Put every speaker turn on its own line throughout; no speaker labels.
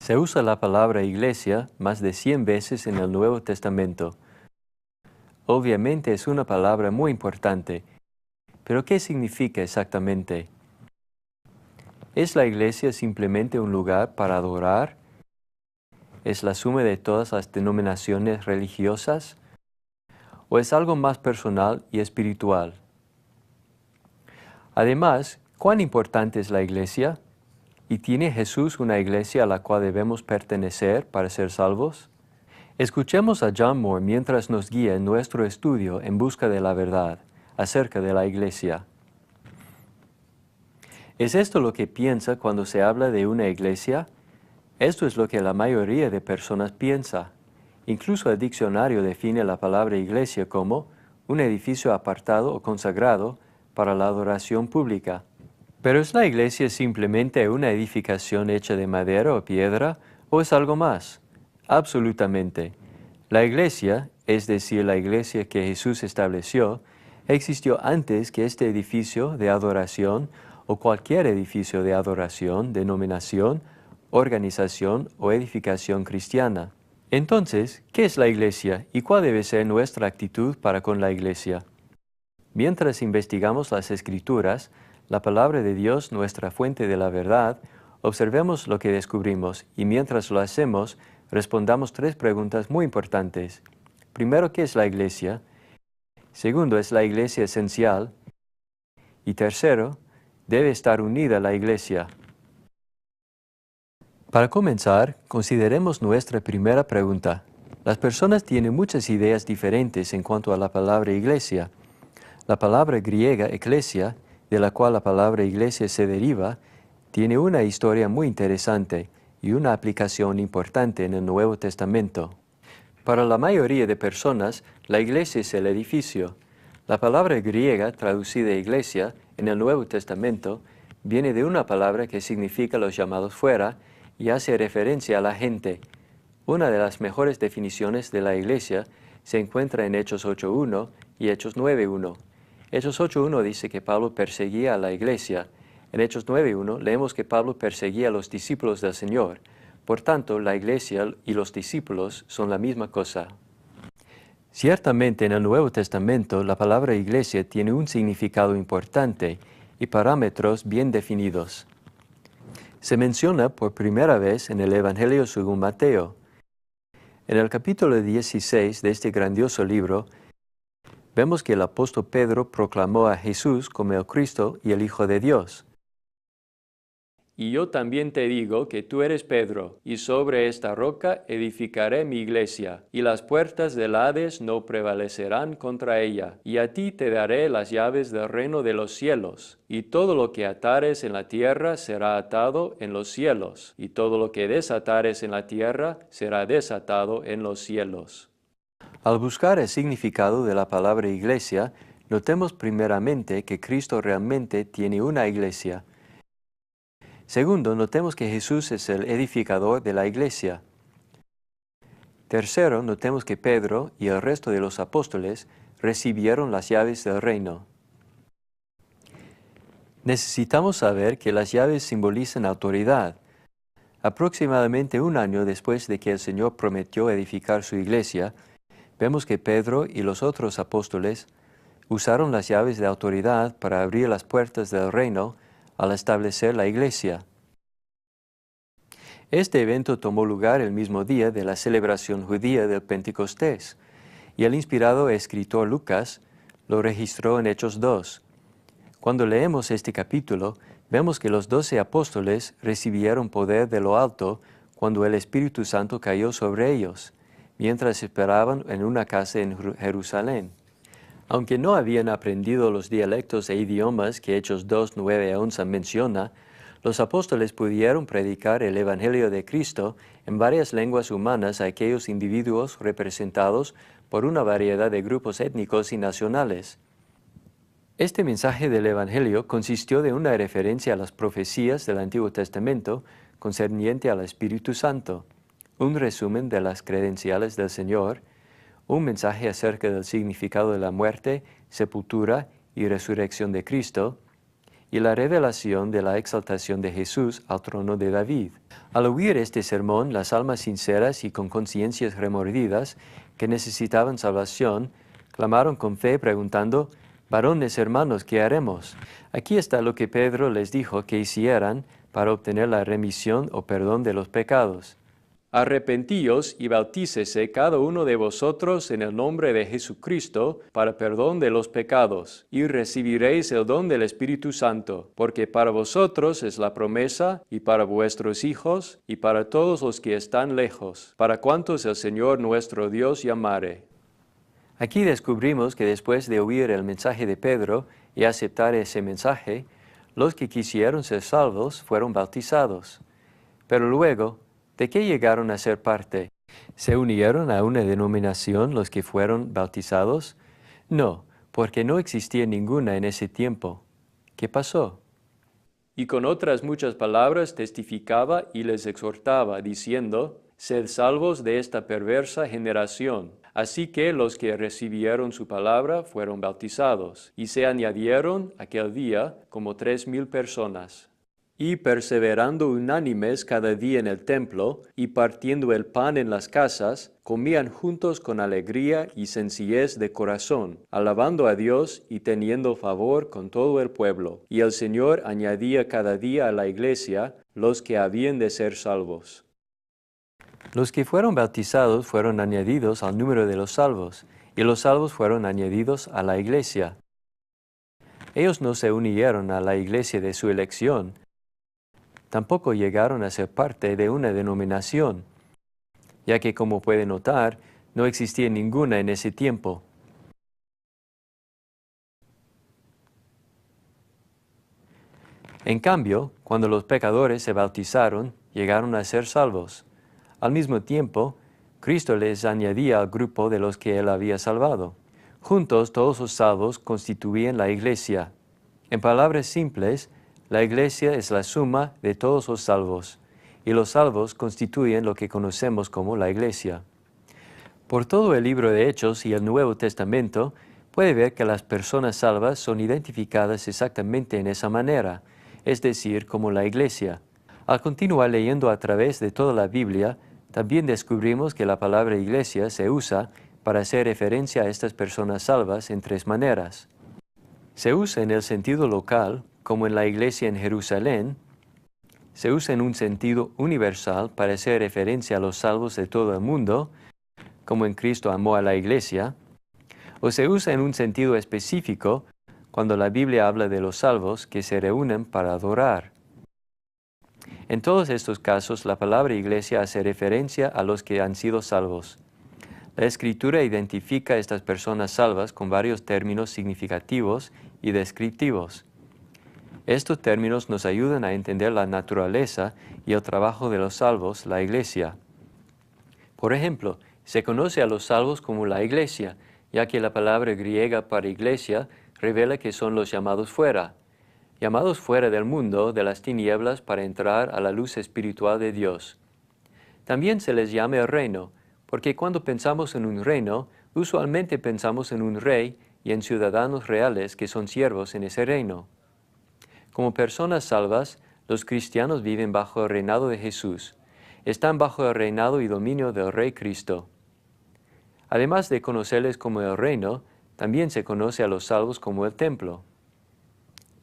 Se usa la palabra iglesia más de 100 veces en el Nuevo Testamento. Obviamente es una palabra muy importante, pero ¿qué significa exactamente? ¿Es la iglesia simplemente un lugar para adorar? ¿Es la suma de todas las denominaciones religiosas? ¿O es algo más personal y espiritual? Además, ¿cuán importante es la iglesia? ¿Y tiene Jesús una iglesia a la cual debemos pertenecer para ser salvos? Escuchemos a John Moore mientras nos guía en nuestro estudio en busca de la verdad acerca de la iglesia. ¿Es esto lo que piensa cuando se habla de una iglesia? Esto es lo que la mayoría de personas piensa. Incluso el diccionario define la palabra iglesia como un edificio apartado o consagrado para la adoración pública. ¿Pero es la iglesia simplemente una edificación hecha de madera o piedra, o es algo más? Absolutamente. La iglesia, es decir, la iglesia que Jesús estableció, existió antes que este edificio de adoración o cualquier edificio de adoración, denominación, organización o edificación cristiana. Entonces, ¿qué es la iglesia y cuál debe ser nuestra actitud para con la iglesia? Mientras investigamos las Escrituras, la palabra de Dios, nuestra fuente de la verdad, observemos lo que descubrimos y mientras lo hacemos, respondamos 3 preguntas muy importantes. Primero, ¿qué es la iglesia? Segundo, ¿es la iglesia esencial? Y tercero, ¿debe estar unida la iglesia? Para comenzar, consideremos nuestra primera pregunta. Las personas tienen muchas ideas diferentes en cuanto a la palabra iglesia. La palabra griega eclesia, de la cual la palabra iglesia se deriva, tiene una historia muy interesante y una aplicación importante en el Nuevo Testamento. Para la mayoría de personas, la iglesia es el edificio. La palabra griega traducida iglesia en el Nuevo Testamento viene de una palabra que significa los llamados fuera y hace referencia a la gente. Una de las mejores definiciones de la iglesia se encuentra en Hechos 8.1 y Hechos 9.1. Hechos 8.1 dice que Pablo perseguía a la iglesia. En Hechos 9.1 leemos que Pablo perseguía a los discípulos del Señor. Por tanto, la iglesia y los discípulos son la misma cosa. Ciertamente en el Nuevo Testamento la palabra iglesia tiene un significado importante y parámetros bien definidos. Se menciona por primera vez en el Evangelio según Mateo. En el capítulo 16 de este grandioso libro, vemos que el apóstol Pedro proclamó a Jesús como el Cristo y el Hijo de Dios. Y yo también te digo que tú eres Pedro, y sobre esta roca edificaré mi iglesia, y las puertas del Hades no prevalecerán contra ella. Y a ti te daré las llaves del reino de los cielos. Y todo lo que atares en la tierra será atado en los cielos, y todo lo que desatares en la tierra será desatado en los cielos. Al buscar el significado de la palabra iglesia, notemos primeramente que Cristo realmente tiene una iglesia. Segundo, notemos que Jesús es el edificador de la iglesia. Tercero, notemos que Pedro y el resto de los apóstoles recibieron las llaves del reino. Necesitamos saber que las llaves simbolizan autoridad. Aproximadamente 1 año después de que el Señor prometió edificar su iglesia, vemos que Pedro y los otros apóstoles usaron las llaves de autoridad para abrir las puertas del reino al establecer la iglesia. Este evento tomó lugar el mismo día de la celebración judía del Pentecostés, y el inspirado escritor Lucas lo registró en Hechos 2. Cuando leemos este capítulo, vemos que los 12 apóstoles recibieron poder de lo alto cuando el Espíritu Santo cayó sobre ellos, mientras esperaban en una casa en Jerusalén. Aunque no habían aprendido los dialectos e idiomas que Hechos 2, 9 a 11 menciona, los apóstoles pudieron predicar el Evangelio de Cristo en varias lenguas humanas a aquellos individuos representados por una variedad de grupos étnicos y nacionales. Este mensaje del Evangelio consistió de una referencia a las profecías del Antiguo Testamento concerniente al Espíritu Santo, un resumen de las credenciales del Señor, un mensaje acerca del significado de la muerte, sepultura y resurrección de Cristo, y la revelación de la exaltación de Jesús al trono de David. Al oír este sermón, las almas sinceras y con conciencias remordidas que necesitaban salvación, clamaron con fe preguntando: «Varones hermanos, ¿qué haremos?». Aquí está lo que Pedro les dijo que hicieran para obtener la remisión o perdón de los pecados. «Arrepentíos y bautícese cada uno de vosotros en el nombre de Jesucristo para perdón de los pecados, y recibiréis el don del Espíritu Santo, porque para vosotros es la promesa, y para vuestros hijos, y para todos los que están lejos, para cuantos el Señor nuestro Dios llamare». Aquí descubrimos que después de oír el mensaje de Pedro y aceptar ese mensaje, los que quisieron ser salvos fueron bautizados. Pero luego, ¿de qué llegaron a ser parte? ¿Se unieron a una denominación los que fueron bautizados? No, porque no existía ninguna en ese tiempo. ¿Qué pasó? Y con otras muchas palabras testificaba y les exhortaba, diciendo: «Sed salvos de esta perversa generación». Así que los que recibieron su palabra fueron bautizados, y se añadieron aquel día como 3,000 personas. Y perseverando unánimes cada día en el templo, y partiendo el pan en las casas, comían juntos con alegría y sencillez de corazón, alabando a Dios y teniendo favor con todo el pueblo. Y el Señor añadía cada día a la iglesia los que habían de ser salvos. Los que fueron bautizados fueron añadidos al número de los salvos, y los salvos fueron añadidos a la iglesia. Ellos no se unieron a la iglesia de su elección, tampoco llegaron a ser parte de una denominación, ya que, como puede notar, no existía ninguna en ese tiempo. En cambio, cuando los pecadores se bautizaron, llegaron a ser salvos. Al mismo tiempo, Cristo les añadía al grupo de los que Él había salvado. Juntos, todos los salvos constituían la iglesia. En palabras simples, la iglesia es la suma de todos los salvos, y los salvos constituyen lo que conocemos como la iglesia. Por todo el libro de Hechos y el Nuevo Testamento, puede ver que las personas salvas son identificadas exactamente en esa manera, es decir, como la iglesia. Al continuar leyendo a través de toda la Biblia, también descubrimos que la palabra iglesia se usa para hacer referencia a estas personas salvas en 3 maneras. Se usa en el sentido local, como en la iglesia en Jerusalén. Se usa en un sentido universal para hacer referencia a los salvos de todo el mundo, como en Cristo amó a la iglesia. O se usa en un sentido específico, cuando la Biblia habla de los salvos que se reúnen para adorar. En todos estos casos, la palabra iglesia hace referencia a los que han sido salvos. La Escritura identifica a estas personas salvas con varios términos significativos y descriptivos. Estos términos nos ayudan a entender la naturaleza y el trabajo de los salvos, la iglesia. Por ejemplo, se conoce a los salvos como la iglesia, ya que la palabra griega para iglesia revela que son los llamados fuera del mundo, de las tinieblas, para entrar a la luz espiritual de Dios. También se les llama el reino, porque cuando pensamos en un reino, usualmente pensamos en un rey y en ciudadanos reales que son siervos en ese reino. Como personas salvas, los cristianos viven bajo el reinado de Jesús. Están bajo el reinado y dominio del Rey Cristo. Además de conocerles como el reino, también se conoce a los salvos como el templo.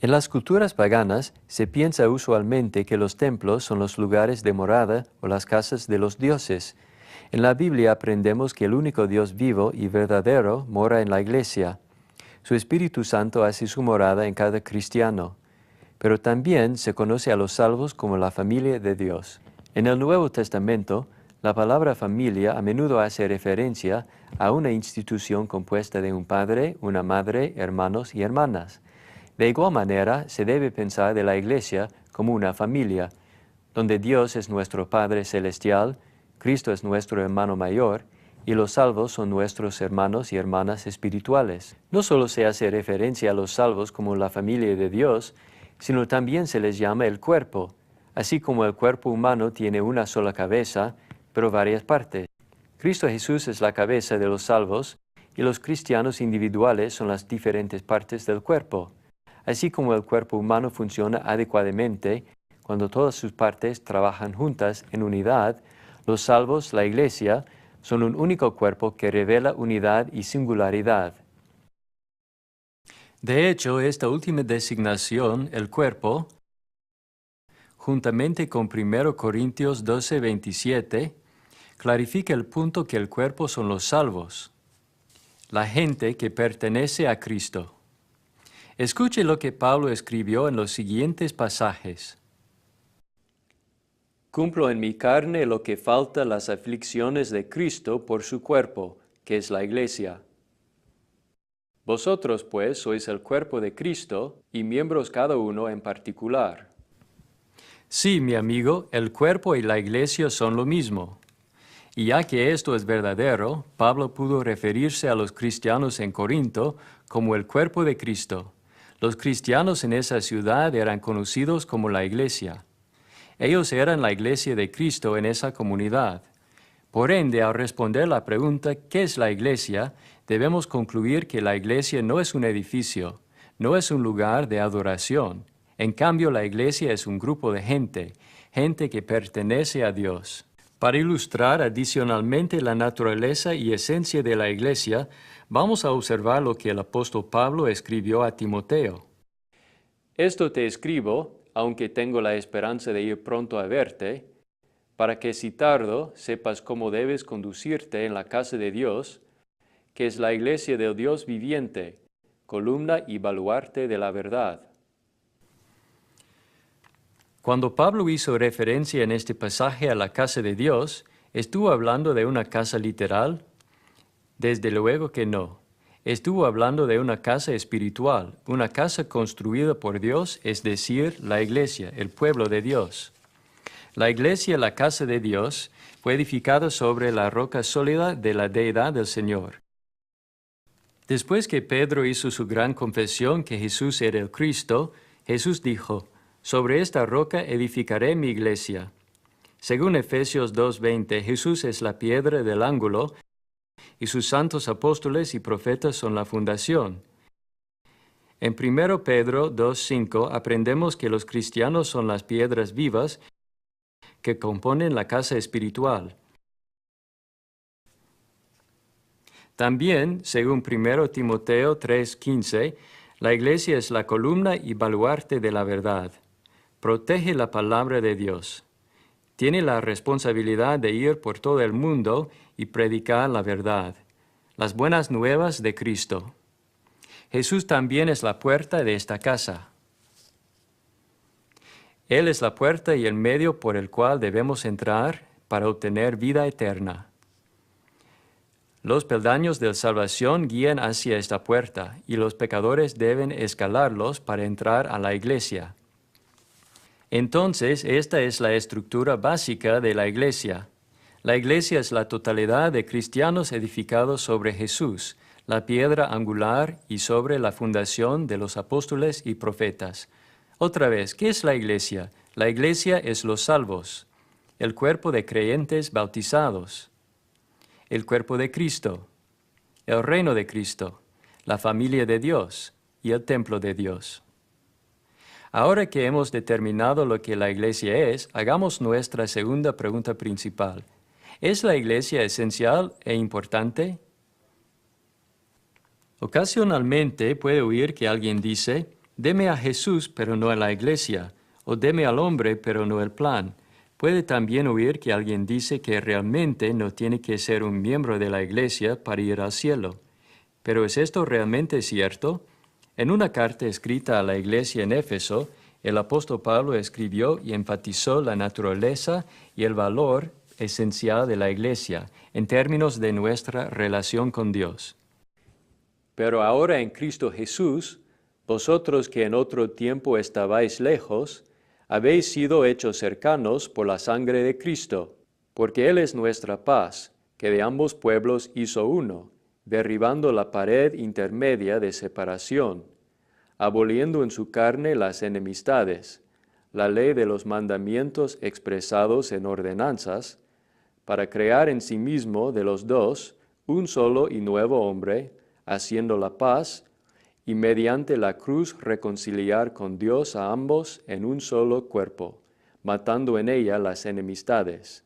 En las culturas paganas se piensa usualmente que los templos son los lugares de morada o las casas de los dioses. En la Biblia aprendemos que el único Dios vivo y verdadero mora en la iglesia. Su Espíritu Santo hace su morada en cada cristiano. Pero también se conoce a los salvos como la familia de Dios. En el Nuevo Testamento, la palabra familia a menudo hace referencia a una institución compuesta de un padre, una madre, hermanos y hermanas. De igual manera, se debe pensar de la iglesia como una familia, donde Dios es nuestro Padre Celestial, Cristo es nuestro hermano mayor, y los salvos son nuestros hermanos y hermanas espirituales. No solo se hace referencia a los salvos como la familia de Dios, sino también se les llama el cuerpo, así como el cuerpo humano tiene una sola cabeza, pero varias partes. Cristo Jesús es la cabeza de los salvos, y los cristianos individuales son las diferentes partes del cuerpo. así como el cuerpo humano funciona adecuadamente cuando todas sus partes trabajan juntas en unidad, los salvos, la Iglesia, son un único cuerpo que revela unidad y singularidad. De hecho, esta última designación, el cuerpo, juntamente con 1 Corintios 12:27, clarifica el punto que el cuerpo son los salvos, la gente que pertenece a Cristo. Escuche lo que Pablo escribió en los siguientes pasajes. Cumplo en mi carne lo que falta las aflicciones de Cristo por su cuerpo, que es la Iglesia. Vosotros, pues, sois el cuerpo de Cristo y miembros cada uno en particular. Sí, mi amigo, el cuerpo y la Iglesia son lo mismo. Y ya que esto es verdadero, Pablo pudo referirse a los cristianos en Corinto como el cuerpo de Cristo. Los cristianos en esa ciudad eran conocidos como la Iglesia. Ellos eran la Iglesia de Cristo en esa comunidad. Por ende, al responder la pregunta ¿qué es la Iglesia?, debemos concluir que la Iglesia no es un edificio, no es un lugar de adoración. En cambio, la Iglesia es un grupo de gente que pertenece a Dios. Para ilustrar adicionalmente la naturaleza y esencia de la Iglesia, vamos a observar lo que el apóstol Pablo escribió a Timoteo. Esto te escribo, aunque tengo la esperanza de ir pronto a verte, para que si tardo sepas cómo debes conducirte en la casa de Dios, que es la Iglesia del Dios viviente, columna y baluarte de la verdad. Cuando Pablo hizo referencia en este pasaje a la casa de Dios, ¿estuvo hablando de una casa literal? Desde luego que no. Estuvo hablando de una casa espiritual, una casa construida por Dios, es decir, la Iglesia, el pueblo de Dios. La Iglesia, la casa de Dios, fue edificada sobre la roca sólida de la deidad del Señor. Después que Pedro hizo su gran confesión que Jesús era el Cristo, Jesús dijo, «Sobre esta roca edificaré mi iglesia». Según Efesios 2:20, Jesús es la piedra del ángulo y sus santos apóstoles y profetas son la fundación. En 1 Pedro 2:5 aprendemos que los cristianos son las piedras vivas que componen la casa espiritual. También, según 1 Timoteo 3:15, la Iglesia es la columna y baluarte de la verdad. Protege la palabra de Dios. Tiene la responsabilidad de ir por todo el mundo y predicar la verdad, las buenas nuevas de Cristo. Jesús también es la puerta de esta casa. Él es la puerta y el medio por el cual debemos entrar para obtener vida eterna. Los peldaños de salvación guían hacia esta puerta y los pecadores deben escalarlos para entrar a la Iglesia. Entonces, esta es la estructura básica de la Iglesia. La Iglesia es la totalidad de cristianos edificados sobre Jesús, la piedra angular y sobre la fundación de los apóstoles y profetas. Otra vez, ¿qué es la Iglesia? La Iglesia es los salvos, el cuerpo de creyentes bautizados, el cuerpo de Cristo, el reino de Cristo, la familia de Dios y el templo de Dios. Ahora que hemos determinado lo que la Iglesia es, hagamos nuestra segunda pregunta principal. ¿Es la Iglesia esencial e importante? Ocasionalmente puede oír que alguien dice, «Deme a Jesús, pero no a la Iglesia», o «Deme al hombre, pero no el plan». Puede también oír que alguien dice que realmente no tiene que ser un miembro de la Iglesia para ir al cielo. ¿Pero es esto realmente cierto? En una carta escrita a la Iglesia en Éfeso, el apóstol Pablo escribió y enfatizó la naturaleza y el valor esencial de la Iglesia en términos de nuestra relación con Dios. Pero ahora en Cristo Jesús, vosotros que en otro tiempo estabais lejos, habéis sido hechos cercanos por la sangre de Cristo, porque Él es nuestra paz, que de ambos pueblos hizo uno, derribando la pared intermedia de separación, aboliendo en su carne las enemistades, la ley de los mandamientos expresados en ordenanzas, para crear en sí mismo de los dos un solo y nuevo hombre, haciendo la paz, y mediante la cruz reconciliar con Dios a ambos en un solo cuerpo, matando en ella las enemistades.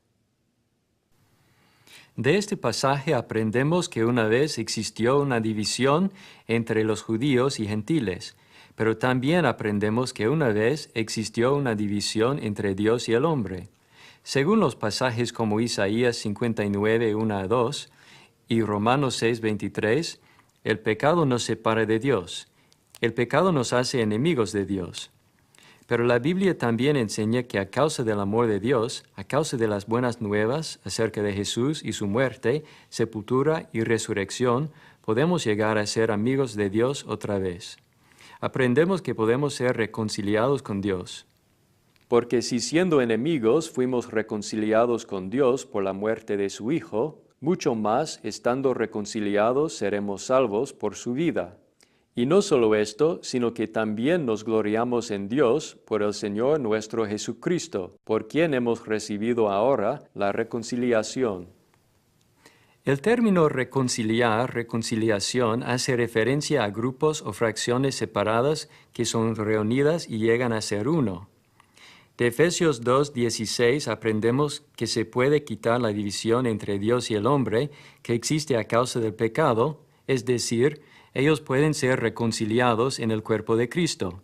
De este pasaje aprendemos que una vez existió una división entre los judíos y gentiles, pero también aprendemos que una vez existió una división entre Dios y el hombre. Según los pasajes como Isaías 59, 1 a 2 y Romanos 6, 23, el pecado nos separa de Dios. El pecado nos hace enemigos de Dios. Pero la Biblia también enseña que a causa del amor de Dios, a causa de las buenas nuevas acerca de Jesús y su muerte, sepultura y resurrección, podemos llegar a ser amigos de Dios otra vez. Aprendemos que podemos ser reconciliados con Dios. Porque si siendo enemigos fuimos reconciliados con Dios por la muerte de su Hijo, mucho más, estando reconciliados, seremos salvos por su vida. Y no solo esto, sino que también nos gloriamos en Dios por el Señor nuestro Jesucristo, por quien hemos recibido ahora la reconciliación. El término reconciliar, reconciliación, hace referencia a grupos o fracciones separadas que son reunidas y llegan a ser uno. De Efesios 2:16 aprendemos que se puede quitar la división entre Dios y el hombre que existe a causa del pecado, es decir, ellos pueden ser reconciliados en el cuerpo de Cristo.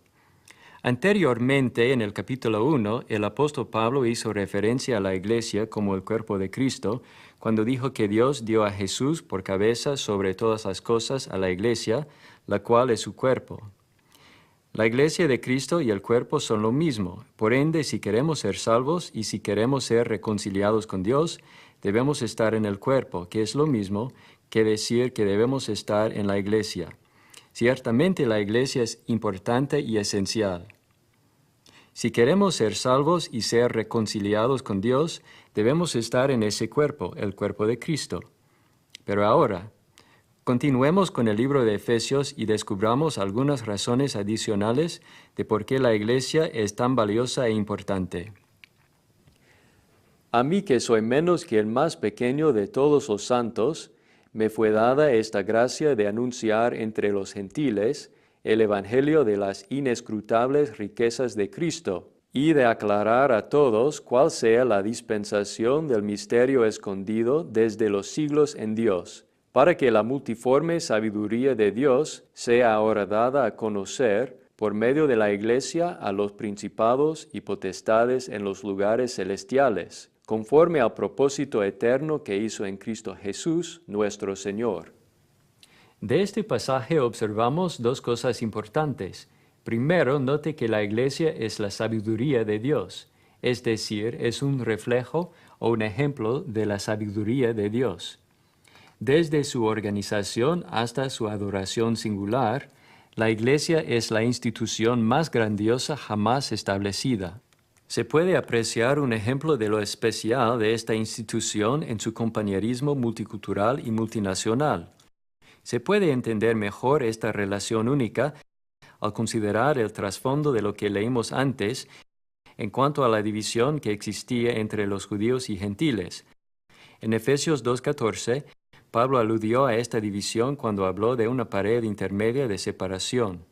Anteriormente, en el capítulo 1, el apóstol Pablo hizo referencia a la iglesia como el cuerpo de Cristo, cuando dijo que Dios dio a Jesús por cabeza sobre todas las cosas a la iglesia, la cual es su cuerpo. La iglesia de Cristo y el cuerpo son lo mismo. Por ende, si queremos ser salvos y si queremos ser reconciliados con Dios, debemos estar en el cuerpo, que es lo mismo que decir que debemos estar en la iglesia. Ciertamente la iglesia es importante y esencial. Si queremos ser salvos y ser reconciliados con Dios, debemos estar en ese cuerpo, el cuerpo de Cristo. Pero ahora, continuemos con el libro de Efesios y descubramos algunas razones adicionales de por qué la iglesia es tan valiosa e importante. A mí, que soy menos que el más pequeño de todos los santos, me fue dada esta gracia de anunciar entre los gentiles el evangelio de las inescrutables riquezas de Cristo, y de aclarar a todos cuál sea la dispensación del misterio escondido desde los siglos en Dios, para que la multiforme sabiduría de Dios sea ahora dada a conocer por medio de la Iglesia a los principados y potestades en los lugares celestiales, conforme al propósito eterno que hizo en Cristo Jesús, nuestro Señor. De este pasaje observamos dos cosas importantes. Primero, note que la Iglesia es la sabiduría de Dios, es decir, es un reflejo o un ejemplo de la sabiduría de Dios. Desde su organización hasta su adoración singular, la Iglesia es la institución más grandiosa jamás establecida. Se puede apreciar un ejemplo de lo especial de esta institución en su compañerismo multicultural y multinacional. Se puede entender mejor esta relación única al considerar el trasfondo de lo que leímos antes en cuanto a la división que existía entre los judíos y gentiles. En Efesios 2:14, Pablo aludió a esta división cuando habló de una pared intermedia de separación.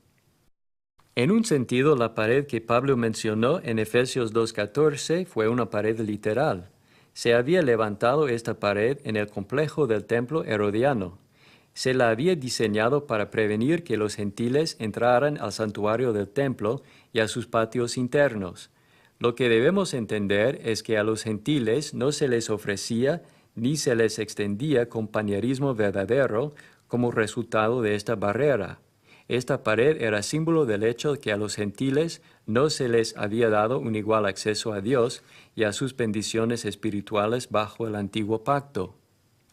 En un sentido, la pared que Pablo mencionó en Efesios 2:14 fue una pared literal. Se había levantado esta pared en el complejo del templo herodiano. Se la había diseñado para prevenir que los gentiles entraran al santuario del templo y a sus patios internos. Lo que debemos entender es que a los gentiles no se les ofrecía ni se les extendía compañerismo verdadero como resultado de esta barrera. Esta pared era símbolo del hecho de que a los gentiles no se les había dado un igual acceso a Dios y a sus bendiciones espirituales bajo el antiguo pacto.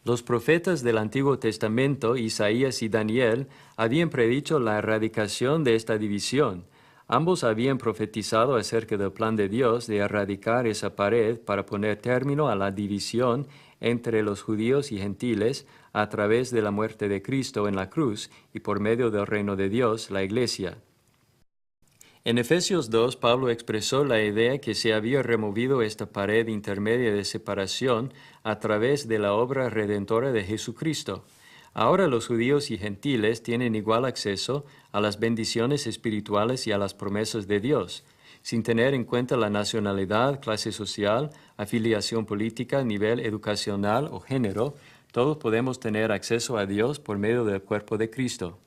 Los profetas del Antiguo Testamento, Isaías y Daniel, habían predicho la erradicación de esta división. Ambos habían profetizado acerca del plan de Dios de erradicar esa pared para poner término a la división entre los judíos y gentiles a través de la muerte de Cristo en la cruz y por medio del reino de Dios, la Iglesia. En Efesios 2, Pablo expresó la idea que se había removido esta pared intermedia de separación a través de la obra redentora de Jesucristo. Ahora los judíos y gentiles tienen igual acceso a las bendiciones espirituales y a las promesas de Dios, sin tener en cuenta la nacionalidad, clase social, afiliación política, nivel educacional o género. Todos podemos tener acceso a Dios por medio del cuerpo de Cristo.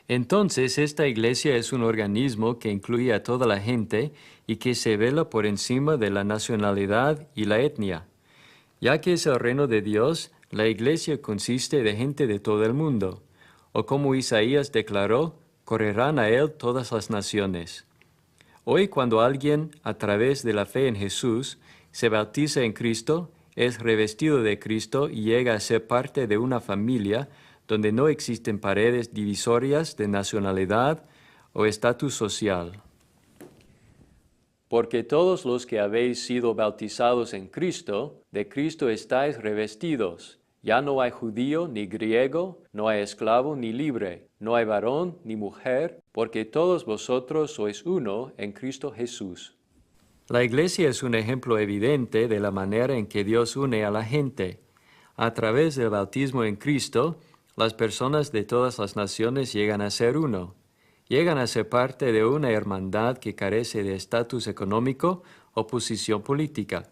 Entonces, esta iglesia es un organismo que incluye a toda la gente y que se vela por encima de la nacionalidad y la etnia. Ya que es el reino de Dios, la iglesia consiste de gente de todo el mundo. O como Isaías declaró, correrán a él todas las naciones. Hoy, cuando alguien, a través de la fe en Jesús, se bautiza en Cristo, es revestido de Cristo y llega a ser parte de una familia donde no existen paredes divisorias de nacionalidad o estatus social. Porque todos los que habéis sido bautizados en Cristo, de Cristo estáis revestidos. Ya no hay judío ni griego, no hay esclavo ni libre, no hay varón ni mujer, porque todos vosotros sois uno en Cristo Jesús. La iglesia es un ejemplo evidente de la manera en que Dios une a la gente. A través del bautismo en Cristo, las personas de todas las naciones llegan a ser uno. Llegan a ser parte de una hermandad que carece de estatus económico o posición política.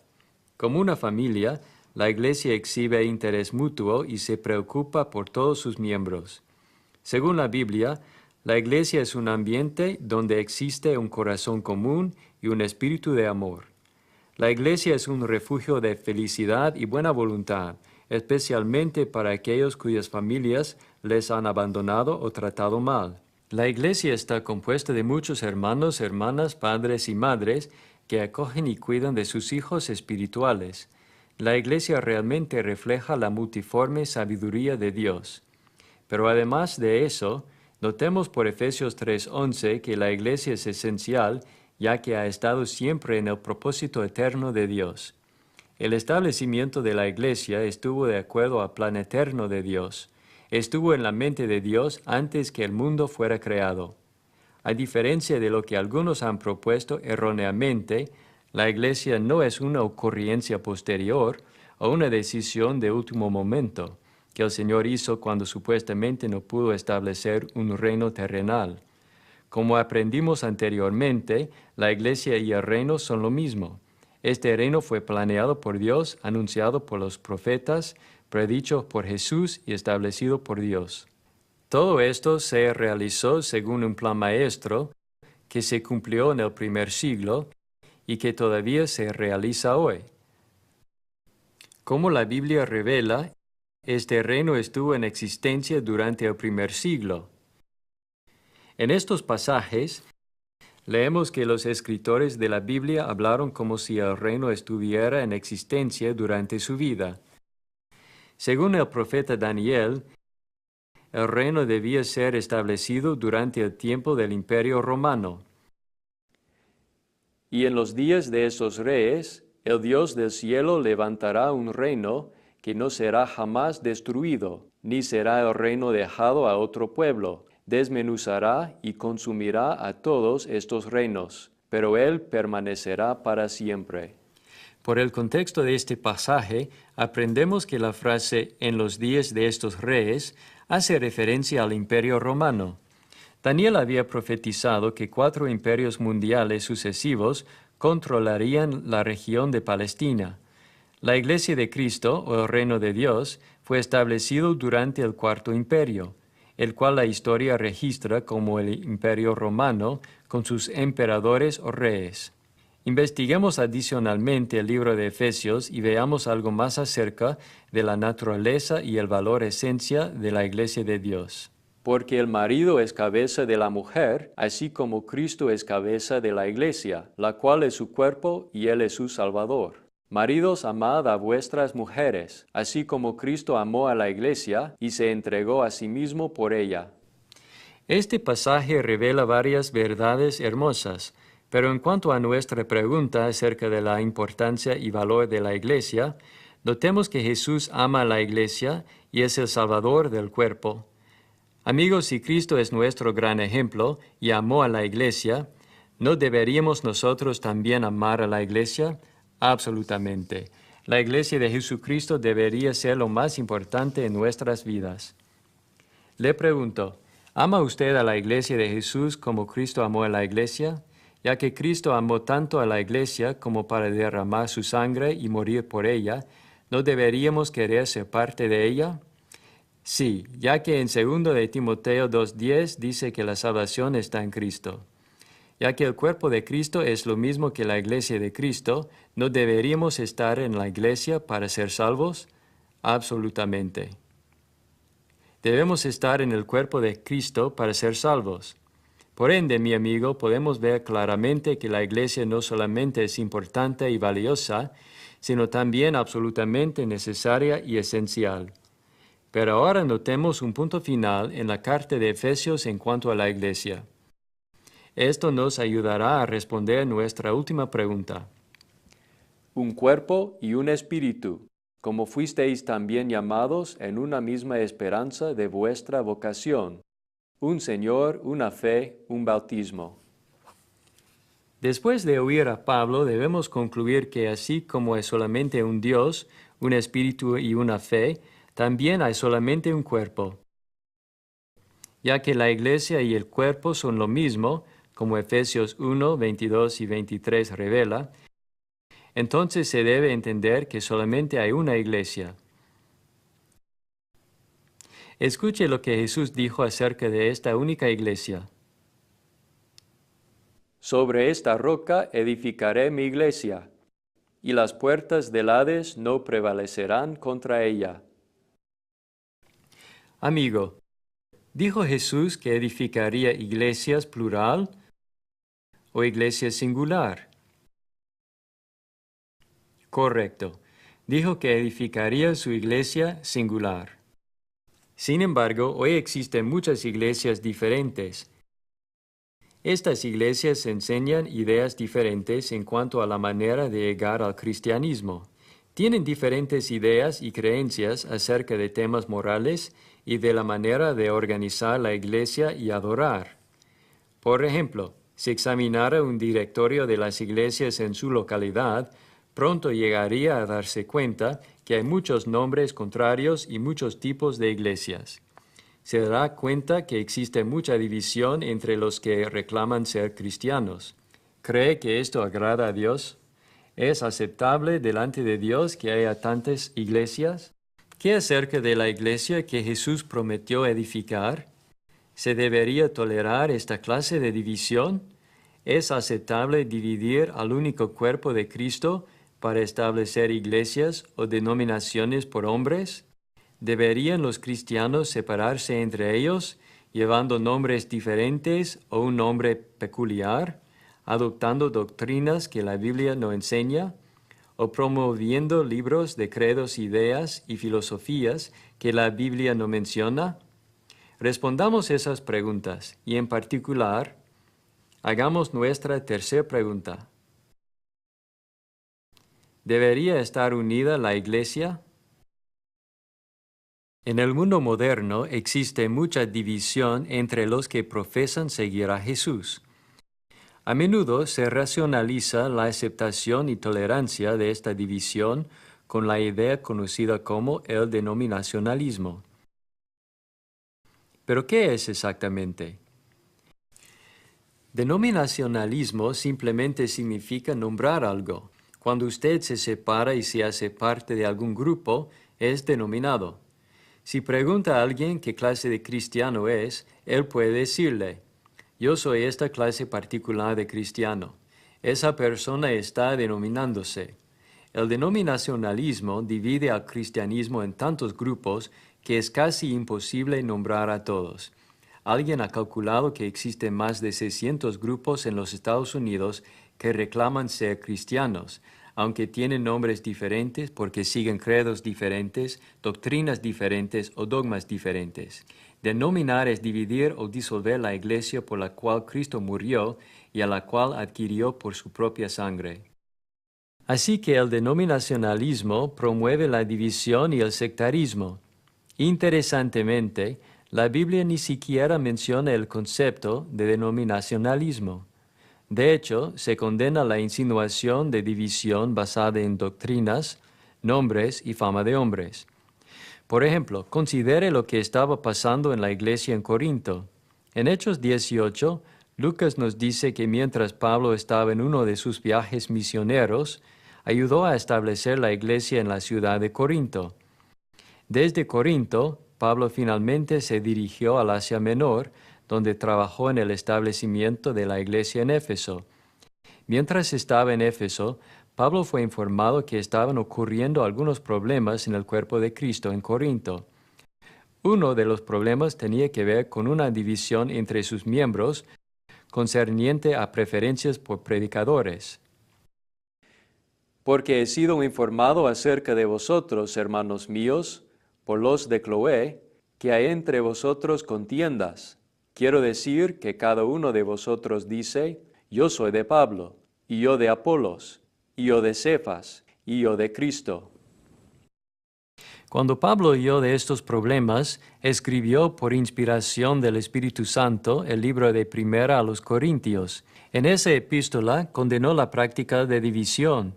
Como una familia, la iglesia exhibe interés mutuo y se preocupa por todos sus miembros. Según la Biblia, la iglesia es un ambiente donde existe un corazón común y un espíritu de amor. La iglesia es un refugio de felicidad y buena voluntad, especialmente para aquellos cuyas familias les han abandonado o tratado mal. La iglesia está compuesta de muchos hermanos, hermanas, padres y madres que acogen y cuidan de sus hijos espirituales. La iglesia realmente refleja la multiforme sabiduría de Dios. Pero además de eso, notemos por Efesios 3:11 que la iglesia es esencial, ya que ha estado siempre en el propósito eterno de Dios. El establecimiento de la iglesia estuvo de acuerdo al plan eterno de Dios. Estuvo en la mente de Dios antes que el mundo fuera creado. A diferencia de lo que algunos han propuesto erróneamente, la iglesia no es una ocurrencia posterior o una decisión de último momento que el Señor hizo cuando supuestamente no pudo establecer un reino terrenal. Como aprendimos anteriormente, la iglesia y el reino son lo mismo. Este reino fue planeado por Dios, anunciado por los profetas, predicho por Jesús y establecido por Dios. Todo esto se realizó según un plan maestro que se cumplió en el primer siglo y que todavía se realiza hoy. Como la Biblia revela, este reino estuvo en existencia durante el primer siglo. En estos pasajes, leemos que los escritores de la Biblia hablaron como si el reino estuviera en existencia durante su vida. Según el profeta Daniel, el reino debía ser establecido durante el tiempo del Imperio Romano. Y en los días de esos reyes, el Dios del cielo levantará un reino que no será jamás destruido, ni será el reino dejado a otro pueblo. Desmenuzará y consumirá a todos estos reinos, pero él permanecerá para siempre. Por el contexto de este pasaje, aprendemos que la frase «en los días de estos reyes» hace referencia al Imperio Romano. Daniel había profetizado que 4 imperios mundiales sucesivos controlarían la región de Palestina. La Iglesia de Cristo, o el Reino de Dios, fue establecido durante el Cuarto Imperio, el cual la historia registra como el Imperio Romano con sus emperadores o reyes. Investiguemos adicionalmente el libro de Efesios y veamos algo más acerca de la naturaleza y el valor esencia de la Iglesia de Dios. Porque el marido es cabeza de la mujer, así como Cristo es cabeza de la Iglesia, la cual es su cuerpo y Él es su Salvador. Maridos, amad a vuestras mujeres, así como Cristo amó a la Iglesia y se entregó a sí mismo por ella. Este pasaje revela varias verdades hermosas, pero en cuanto a nuestra pregunta acerca de la importancia y valor de la Iglesia, notemos que Jesús ama a la Iglesia y es el Salvador del cuerpo. Amigos, si Cristo es nuestro gran ejemplo y amó a la Iglesia, ¿no deberíamos nosotros también amar a la Iglesia? Absolutamente. La Iglesia de Jesucristo debería ser lo más importante en nuestras vidas. Le pregunto, ¿ama usted a la iglesia de Jesús como Cristo amó a la iglesia? Ya que Cristo amó tanto a la iglesia como para derramar su sangre y morir por ella, ¿no deberíamos querer ser parte de ella? Sí, ya que en 2 de Timoteo 2:10 dice que la salvación está en Cristo. Ya que el cuerpo de Cristo es lo mismo que la iglesia de Cristo, ¿no deberíamos estar en la iglesia para ser salvos? Absolutamente. Debemos estar en el cuerpo de Cristo para ser salvos. Por ende, mi amigo, podemos ver claramente que la iglesia no solamente es importante y valiosa, sino también absolutamente necesaria y esencial. Pero ahora notemos un punto final en la carta de Efesios en cuanto a la iglesia. Esto nos ayudará a responder nuestra última pregunta. Un cuerpo y un espíritu, como fuisteis también llamados en una misma esperanza de vuestra vocación, un Señor, una fe, un bautismo. Después de oír a Pablo, debemos concluir que así como hay solamente un Dios, un espíritu y una fe, también hay solamente un cuerpo. Ya que la iglesia y el cuerpo son lo mismo, como Efesios 1, 22 y 23 revela, entonces se debe entender que solamente hay una iglesia. Escuche lo que Jesús dijo acerca de esta única iglesia. Sobre esta roca edificaré mi iglesia, y las puertas del Hades no prevalecerán contra ella. Amigo, ¿dijo Jesús que edificaría iglesias plural o iglesia singular? Correcto. Dijo que edificaría su iglesia singular. Sin embargo, hoy existen muchas iglesias diferentes. Estas iglesias enseñan ideas diferentes en cuanto a la manera de llegar al cristianismo. Tienen diferentes ideas y creencias acerca de temas morales y de la manera de organizar la iglesia y adorar. Por ejemplo, si examinara un directorio de las iglesias en su localidad, pronto llegaría a darse cuenta que hay muchos nombres contrarios y muchos tipos de iglesias. Se dará cuenta que existe mucha división entre los que reclaman ser cristianos. ¿Cree que esto agrada a Dios? ¿Es aceptable delante de Dios que haya tantas iglesias? ¿Qué acerca de la iglesia que Jesús prometió edificar? ¿Se debería tolerar esta clase de división? ¿Es aceptable dividir al único cuerpo de Cristo para establecer iglesias o denominaciones por hombres? ¿Deberían los cristianos separarse entre ellos, llevando nombres diferentes o un nombre peculiar, adoptando doctrinas que la Biblia no enseña, o promoviendo libros de credos, ideas y filosofías que la Biblia no menciona? Respondamos esas preguntas y, en particular, hagamos nuestra tercera pregunta. ¿Debería estar unida la Iglesia? En el mundo moderno existe mucha división entre los que profesan seguir a Jesús. A menudo se racionaliza la aceptación y tolerancia de esta división con la idea conocida como el denominacionalismo. ¿Pero qué es exactamente? Denominacionalismo simplemente significa nombrar algo. Cuando usted se separa y se hace parte de algún grupo, es denominado. Si pregunta a alguien qué clase de cristiano es, él puede decirle, yo soy esta clase particular de cristiano. Esa persona está denominándose. El denominacionalismo divide al cristianismo en tantos grupos que es casi imposible nombrar a todos. Alguien ha calculado que existen más de 600 grupos en los Estados Unidos que reclaman ser cristianos, aunque tienen nombres diferentes porque siguen credos diferentes, doctrinas diferentes o dogmas diferentes. Denominar es dividir o disolver la iglesia por la cual Cristo murió y a la cual adquirió por su propia sangre. Así que el denominacionalismo promueve la división y el sectarismo. Interesantemente, la Biblia ni siquiera menciona el concepto de denominacionalismo. De hecho, se condena la insinuación de división basada en doctrinas, nombres y fama de hombres. Por ejemplo, considere lo que estaba pasando en la iglesia en Corinto. En Hechos 18, Lucas nos dice que mientras Pablo estaba en uno de sus viajes misioneros, ayudó a establecer la iglesia en la ciudad de Corinto. Desde Corinto, Pablo finalmente se dirigió al Asia Menor, donde trabajó en el establecimiento de la iglesia en Éfeso. Mientras estaba en Éfeso, Pablo fue informado que estaban ocurriendo algunos problemas en el cuerpo de Cristo en Corinto. Uno de los problemas tenía que ver con una división entre sus miembros concerniente a preferencias por predicadores. Porque he sido informado acerca de vosotros, hermanos míos, por los de Cloé, que hay entre vosotros contiendas. Quiero decir que cada uno de vosotros dice, yo soy de Pablo, y yo de Apolos, y yo de Cefas, y yo de Cristo. Cuando Pablo oyó de estos problemas, escribió por inspiración del Espíritu Santo el libro de Primera a los Corintios. En esa epístola condenó la práctica de división.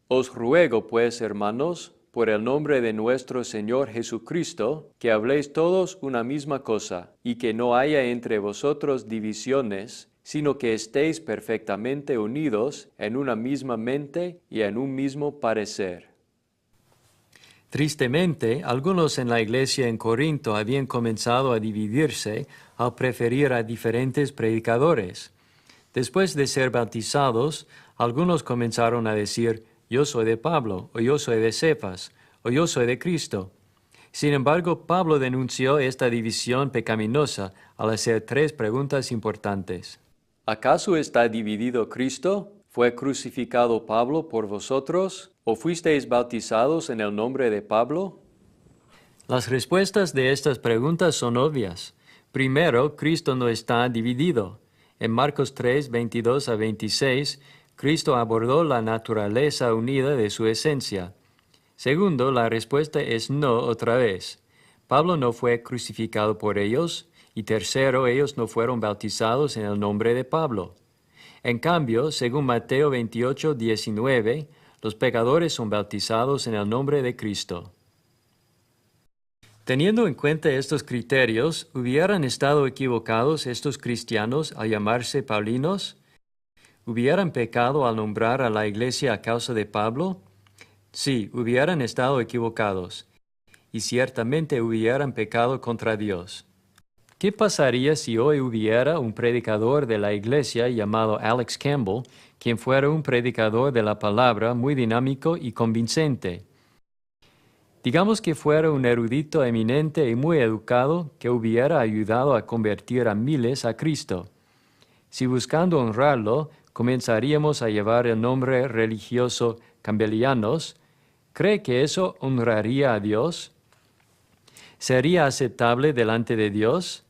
Os ruego, pues, hermanos, por el nombre de nuestro Señor Jesucristo, que habléis todos una misma cosa, y que no haya entre vosotros divisiones, sino que estéis perfectamente unidos en una misma mente y en un mismo parecer. Tristemente, algunos en la iglesia en Corinto habían comenzado a dividirse al preferir a diferentes predicadores. Después de ser bautizados, algunos comenzaron a decir, yo soy de Pablo, o yo soy de Cefas, o yo soy de Cristo. Sin embargo, Pablo denunció esta división pecaminosa al hacer 3 preguntas importantes. ¿Acaso está dividido Cristo? ¿Fue crucificado Pablo por vosotros? ¿O fuisteis bautizados en el nombre de Pablo? Las respuestas de estas preguntas son obvias. Primero, Cristo no está dividido. En Marcos 3, 22 a 26, Cristo abordó la naturaleza unida de su esencia. Segundo, la respuesta es no otra vez. Pablo no fue crucificado por ellos. Y tercero, ellos no fueron bautizados en el nombre de Pablo. En cambio, según Mateo 28, 19, los pecadores son bautizados en el nombre de Cristo. Teniendo en cuenta estos criterios, ¿hubieran estado equivocados estos cristianos al llamarse paulinos? ¿Hubieran pecado al nombrar a la iglesia a causa de Pablo? Sí, hubieran estado equivocados, y ciertamente hubieran pecado contra Dios. ¿Qué pasaría si hoy hubiera un predicador de la iglesia llamado Alex Campbell, quien fuera un predicador de la palabra muy dinámico y convincente? Digamos que fuera un erudito eminente y muy educado que hubiera ayudado a convertir a miles a Cristo. Si buscando honrarlo, comenzaríamos a llevar el nombre religioso Campbellianos, ¿cree que eso honraría a Dios? ¿Sería aceptable delante de Dios?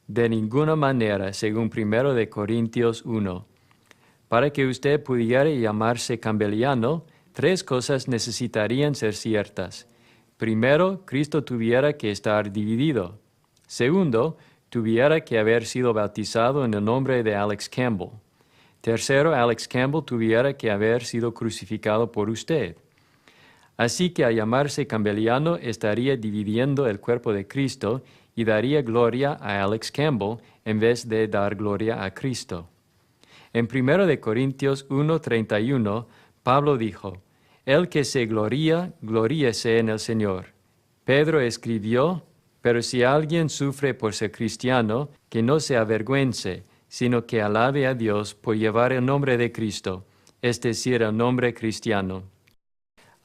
De ninguna manera, según 1 de Corintios 1. Para que usted pudiera llamarse campbelliano, 3 cosas necesitarían ser ciertas. Primero, Cristo tuviera que estar dividido. Segundo, tuviera que haber sido bautizado en el nombre de Alex Campbell. Tercero, Alex Campbell tuviera que haber sido crucificado por usted. Así que al llamarse campbelliano estaría dividiendo el cuerpo de Cristo y daría gloria a Alex Campbell en vez de dar gloria a Cristo. En 1 de Corintios 1:31, Pablo dijo, el que se gloría, gloríese en el Señor. Pedro escribió, pero si alguien sufre por ser cristiano, que no se avergüence, sino que alabe a Dios por llevar el nombre de Cristo, es decir, el nombre cristiano.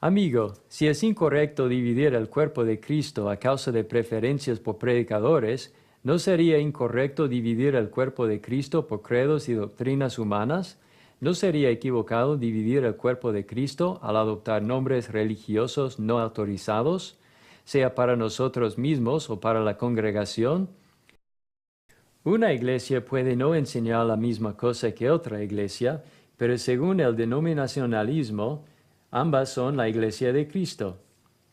Amigo, si es incorrecto dividir el cuerpo de Cristo a causa de preferencias por predicadores, ¿no sería incorrecto dividir el cuerpo de Cristo por credos y doctrinas humanas? ¿No sería equivocado dividir el cuerpo de Cristo al adoptar nombres religiosos no autorizados, sea para nosotros mismos o para la congregación? Una iglesia puede no enseñar la misma cosa que otra iglesia, pero según el denominacionalismo, ambas son la iglesia de Cristo.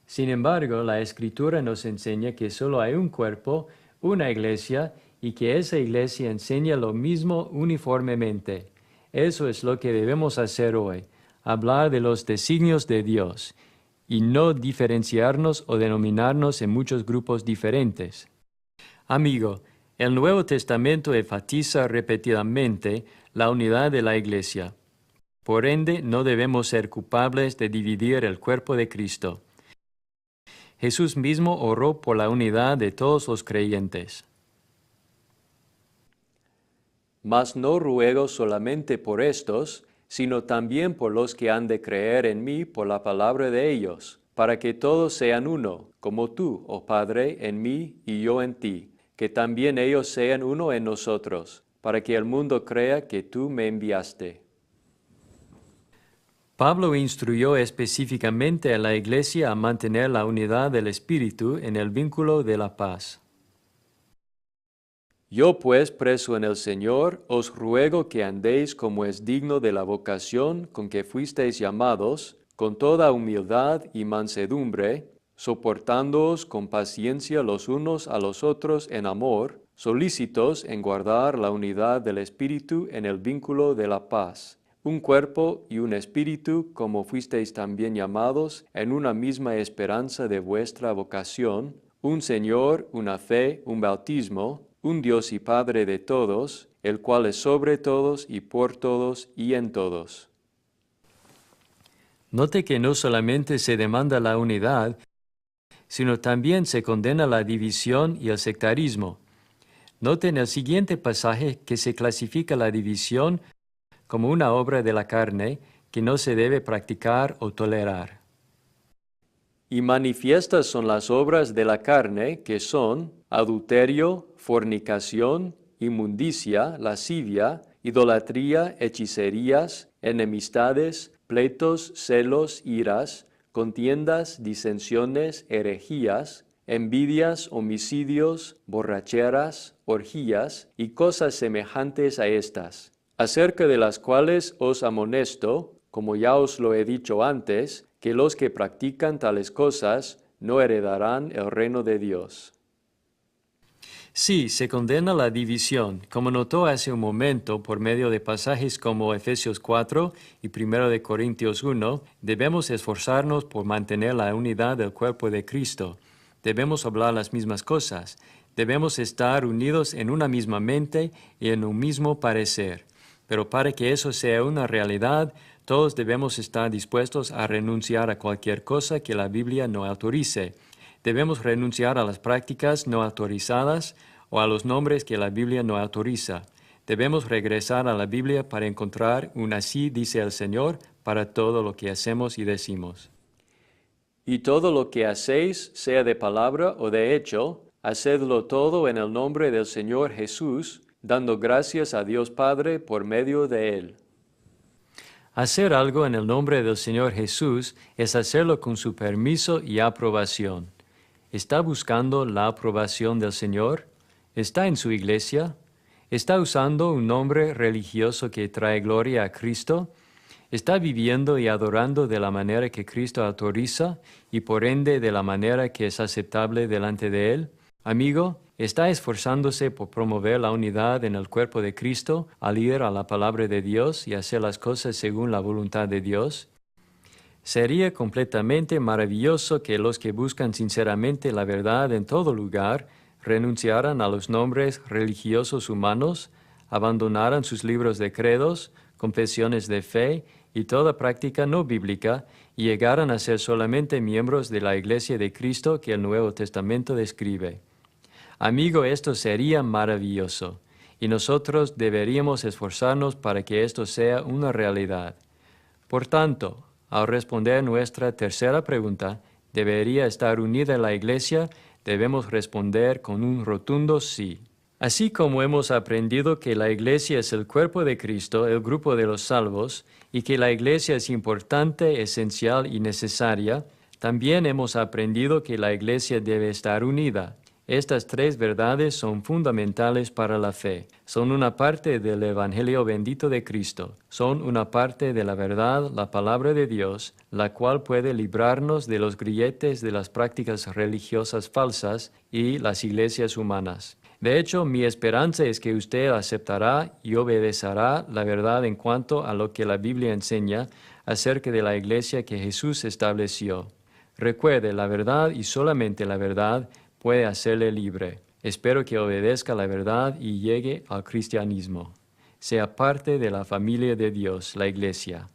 Sin embargo, la Escritura nos enseña que solo hay un cuerpo, una iglesia, y que esa iglesia enseña lo mismo uniformemente. Eso es lo que debemos hacer hoy, hablar de los designios de Dios. y no diferenciarnos o denominarnos en muchos grupos diferentes. Amigo, el Nuevo Testamento enfatiza repetidamente la unidad de la Iglesia. Por ende, no debemos ser culpables de dividir el cuerpo de Cristo. Jesús mismo oró por la unidad de todos los creyentes. Mas no ruego solamente por estos, sino también por los que han de creer en mí por la palabra de ellos, para que todos sean uno, como tú, oh Padre, en mí y yo en ti, que también ellos sean uno en nosotros, para que el mundo crea que tú me enviaste. Pablo instruyó específicamente a la Iglesia a mantener la unidad del Espíritu en el vínculo de la paz. Yo pues, preso en el Señor, os ruego que andéis como es digno de la vocación con que fuisteis llamados, con toda humildad y mansedumbre, soportándoos con paciencia los unos a los otros en amor, solícitos en guardar la unidad del Espíritu en el vínculo de la paz. Un cuerpo y un espíritu, como fuisteis también llamados, en una misma esperanza de vuestra vocación, un Señor, una fe, un bautismo, un Dios y Padre de todos, el cual es sobre todos y por todos y en todos. Note que no solamente se demanda la unidad, sino también se condena la división y el sectarismo. Note en el siguiente pasaje que se clasifica la división como una obra de la carne que no se debe practicar o tolerar. Y manifiestas son las obras de la carne, que son adulterio, fornicación, inmundicia, lascivia, idolatría, hechicerías, enemistades, pleitos, celos, iras, contiendas, disensiones, herejías, envidias, homicidios, borracheras, orgías y cosas semejantes a estas, acerca de las cuales os amonesto, como ya os lo he dicho antes, que los que practican tales cosas no heredarán el reino de Dios. Sí, se condena la división, como notó hace un momento por medio de pasajes como Efesios 4 y 1 de Corintios 1, debemos esforzarnos por mantener la unidad del cuerpo de Cristo. Debemos hablar las mismas cosas. Debemos estar unidos en una misma mente y en un mismo parecer. Pero para que eso sea una realidad, todos debemos estar dispuestos a renunciar a cualquier cosa que la Biblia no autorice. Debemos renunciar a las prácticas no autorizadas o a los nombres que la Biblia no autoriza. Debemos regresar a la Biblia para encontrar un así dice el Señor para todo lo que hacemos y decimos. Y todo lo que hacéis, sea de palabra o de hecho, hacedlo todo en el nombre del Señor Jesús, dando gracias a Dios Padre por medio de Él. Hacer algo en el nombre del Señor Jesús es hacerlo con su permiso y aprobación. ¿Está buscando la aprobación del Señor? ¿Está en su iglesia? ¿Está usando un nombre religioso que trae gloria a Cristo? ¿Está viviendo y adorando de la manera que Cristo autoriza y por ende de la manera que es aceptable delante de Él? Amigo, ¿está esforzándose por promover la unidad en el cuerpo de Cristo al ir a la palabra de Dios y hacer las cosas según la voluntad de Dios? Sería completamente maravilloso que los que buscan sinceramente la verdad en todo lugar renunciaran a los nombres religiosos humanos, abandonaran sus libros de credos, confesiones de fe y toda práctica no bíblica y llegaran a ser solamente miembros de la Iglesia de Cristo que el Nuevo Testamento describe. Amigo, esto sería maravilloso, y nosotros deberíamos esforzarnos para que esto sea una realidad. Por tanto, al responder nuestra tercera pregunta, ¿debería estar unida la Iglesia? Debemos responder con un rotundo sí. Así como hemos aprendido que la Iglesia es el cuerpo de Cristo, el grupo de los salvos, y que la Iglesia es importante, esencial y necesaria, también hemos aprendido que la Iglesia debe estar unida. Estas tres verdades son fundamentales para la fe. Son una parte del Evangelio bendito de Cristo. Son una parte de la verdad, la palabra de Dios, la cual puede librarnos de los grilletes de las prácticas religiosas falsas y las iglesias humanas. De hecho, mi esperanza es que usted aceptará y obedecerá la verdad en cuanto a lo que la Biblia enseña acerca de la iglesia que Jesús estableció. Recuerde, la verdad y solamente la verdad puede hacerle libre. Espero que obedezca la verdad y llegue al cristianismo. Sea parte de la familia de Dios, la Iglesia.